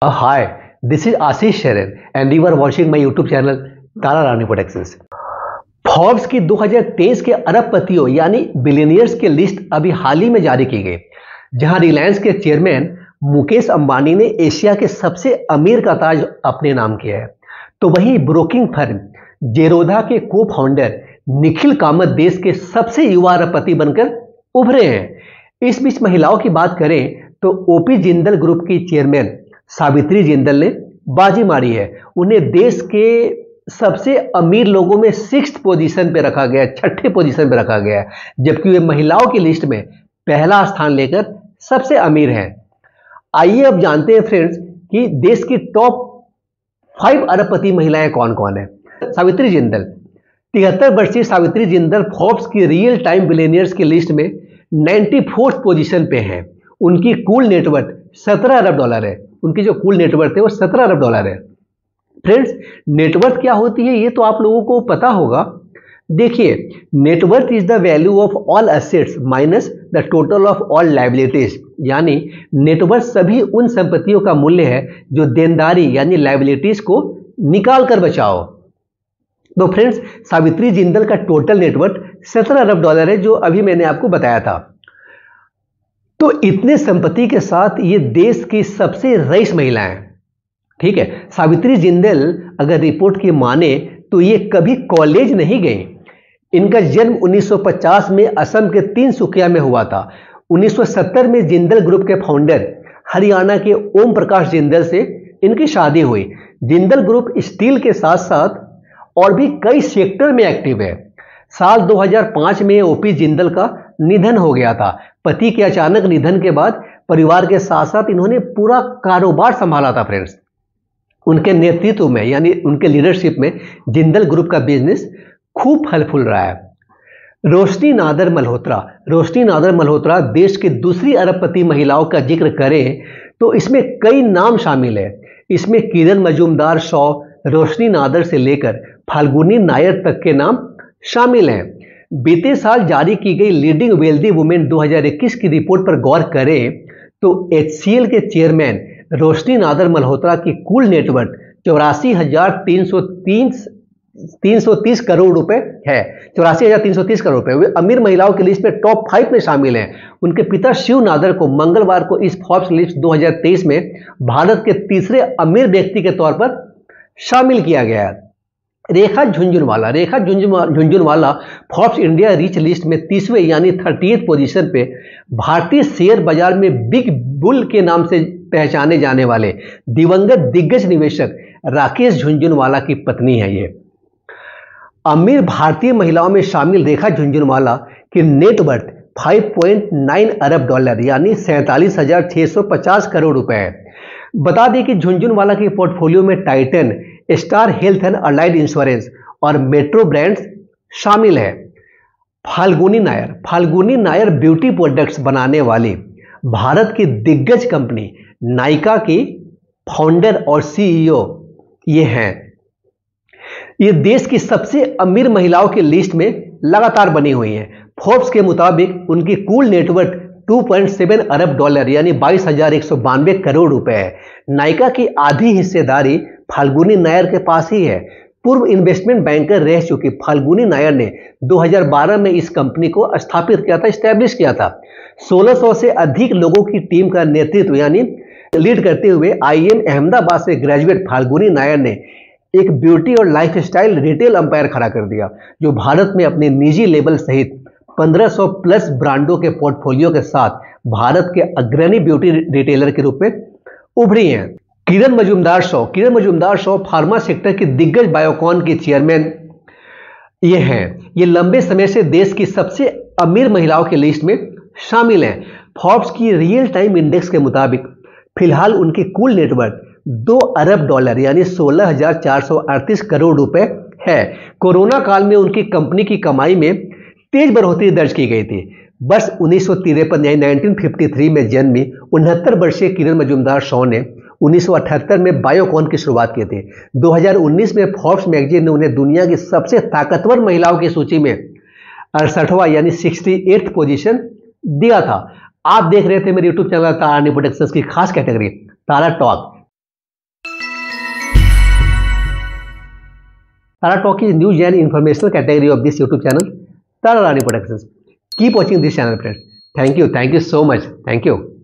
Hi, this is Ashish Sharan and you are watching my YouTube channel Tara Rani productions. Forbes की 2023 के अरबपतियों यानी billionaires की list अभी हाल ही में जारी की गई, जहां रिलायंस के चेयरमैन मुकेश अंबानी ने एशिया के सबसे अमीर का ताज अपने नाम किया है, तो वहीं ब्रोकिंग फर्म जेरोधा के को फाउंडर निखिल कामत देश के सबसे युवा अरबपति बनकर उभरे हैं। इस बीच महिलाओं की बात करें तो ओपी जिंदल ग्रुप की चेयरमैन सावित्री जिंदल ने बाजी मारी है। उन्हें देश के सबसे अमीर लोगों में 6th पोजीशन पे रखा गया, 6ठे पोजीशन पे रखा गया है, जबकि वे महिलाओं की लिस्ट में पहला स्थान लेकर सबसे अमीर हैं। आइए अब जानते हैं फ्रेंड्स कि देश की टॉप 5 अरबपति महिलाएं कौन कौन है। सावित्री जिंदल, 73 वर्षीय सावित्री जिंदल फोर्ब्स की रियल टाइम बिलियनियर्स की लिस्ट में 94th पोजीशन पे हैं। उनकी कुल नेटवर्थ 17 अरब डॉलर है। उनकी जो कुल नेटवर्थ है वो 17 अरब डॉलर है। फ्रेंड्स, नेटवर्थ क्या होती है ये तो आप लोगों को पता होगा। देखिए, net worth is the value of all assets minus the total of all liabilities, यानी नेटवर्थ सभी उन संपत्तियों का मूल्य है जो देनदारी यानी लायबिलिटीज को निकाल कर बचाओ। तो फ्रेंड्स, सावित्री जिंदल का टोटल नेटवर्थ 17 अरब डॉलर है, जो अभी मैंने आपको बताया था। तो इतने संपत्ति के साथ ये देश की सबसे रईस महिला है। ठीक है, सावित्री जिंदल अगर रिपोर्ट की माने तो ये कभी कॉलेज नहीं गई। इनका जन्म 1950 में असम के तिनसुकिया में हुआ था। 1970 में जिंदल ग्रुप के फाउंडर हरियाणा के ओम प्रकाश जिंदल से इनकी शादी हुई। जिंदल ग्रुप स्टील के साथ साथ और भी कई सेक्टर में एक्टिव है। साल 2005 में ओपी जिंदल का निधन हो गया था। पति के अचानक निधन के बाद परिवार के साथ साथ इन्होंने पूरा कारोबार संभाला था। फ्रेंड्स, उनके नेतृत्व में यानी उनके लीडरशिप में जिंदल ग्रुप का बिजनेस खूब फल फूल रहा है। रोशनी नादर मल्होत्रा देश की दूसरी अरबपति महिलाओं का जिक्र करें तो इसमें कई नाम शामिल है। इसमें किरण मजूमदार शॉ, रोशनी नादर से लेकर फाल्गुनी नायर तक के नाम शामिल हैं। बीते साल जारी की गई लीडिंग वेल्दी वुमेन 2021 की रिपोर्ट पर गौर करें तो HCL के चेयरमैन रोशनी नादर मल्होत्रा की कुल नेटवर्थ 84,330 करोड़ रुपए है। 84,330 करोड़ रुपए। वे अमीर महिलाओं की लिस्ट में टॉप 5 में शामिल हैं। उनके पिता शिव नादर को मंगलवार को इस फोर्ब्स लिस्ट 2023 में भारत के तीसरे अमीर व्यक्ति के तौर पर शामिल किया गया है। Rekha Jhunjhunwala Forbes India rich list में 30वें यानी 30th पोजीशन पे भारतीय शेयर बाजार में बिग बुल के नाम से पहचाने जाने वाले दिवंगत दिग्गज निवेशक राकेश झुंझुनवाला की पत्नी है। ये अमीर भारतीय महिलाओं में शामिल रेखा झुंझुनवाला की नेटवर्थ 5.9 अरब डॉलर यानी 47,650 करोड़ रुपए है। बता दें कि झुंझुनवाला के पोर्टफोलियो में Titan, star health and allied insurance और मेट्रो ब्रांड्स शामिल है। फाल्गुनी नायर ब्यूटी प्रोडक्ट्स बनाने वाली भारत की दिग्गज कंपनी नायका की फाउंडर और CEO ये हैं। ये देश की सबसे अमीर महिलाओं की लिस्ट में लगातार बनी हुई हैं। फोर्ब्स के मुताबिक उनकी कुल नेटवर्थ 2.7 अरब डॉलर यानी 22,192 करोड़ रुपए है। नायका की आधी हिस्सेदारी फाल्गुनी नायर के पास ही है। पूर्व इन्वेस्टमेंट बैंकर रह चुकी फाल्गुनी नायर ने 2012 में इस कंपनी को स्थापित किया था, एस्टैब्लिश किया था। 1600 से अधिक लोगों की टीम का नेतृत्व यानी लीड करते हुए IIM अहमदाबाद से ग्रेजुएट फाल्गुनी नायर ने एक ब्यूटी और लाइफस्टाइल रिटेल अंपायर खड़ा कर दिया, जो भारत में अपने निजी लेबल सहित 1500 प्लस ब्रांडों के पोर्टफोलियो के साथ भारत के अग्रणी ब्यूटी रिटेलर के रूप में उभरी हैं। किरण मजूमदार शॉ फार्मा सेक्टर की दिग्गज बायोकॉन की चेयरमैन ये हैं। ये लंबे समय से देश की सबसे अमीर महिलाओं की लिस्ट में शामिल हैं। फोर्ब्स की रियल टाइम इंडेक्स के मुताबिक फिलहाल उनकी कुल नेटवर्थ 2 अरब डॉलर यानी 16,438 करोड़ रुपए है। कोरोना काल में उनकी कंपनी की कमाई में तेज बढ़ोतरी दर्ज की गई थी। वर्ष 1953 में जन्मी 69 वर्षीय किरण मजूमदार शॉ ने 1978 में बायोकॉन की शुरुआत की थी। 2019 में फोर्ब्स मैगजीन ने उन्हें दुनिया की सबसे ताकतवर महिलाओं की सूची में 68वां यानी 68th पोजीशन दिया था। आप देख रहे थे मेरे YouTube चैनल तारा रानी प्रोडक्शंस की खास category Tara talk. Tara Talk is news and informational category of this YouTube channel, Tara Rani Productions. Keep watching this channel, friends. Thank you so much. Thank you.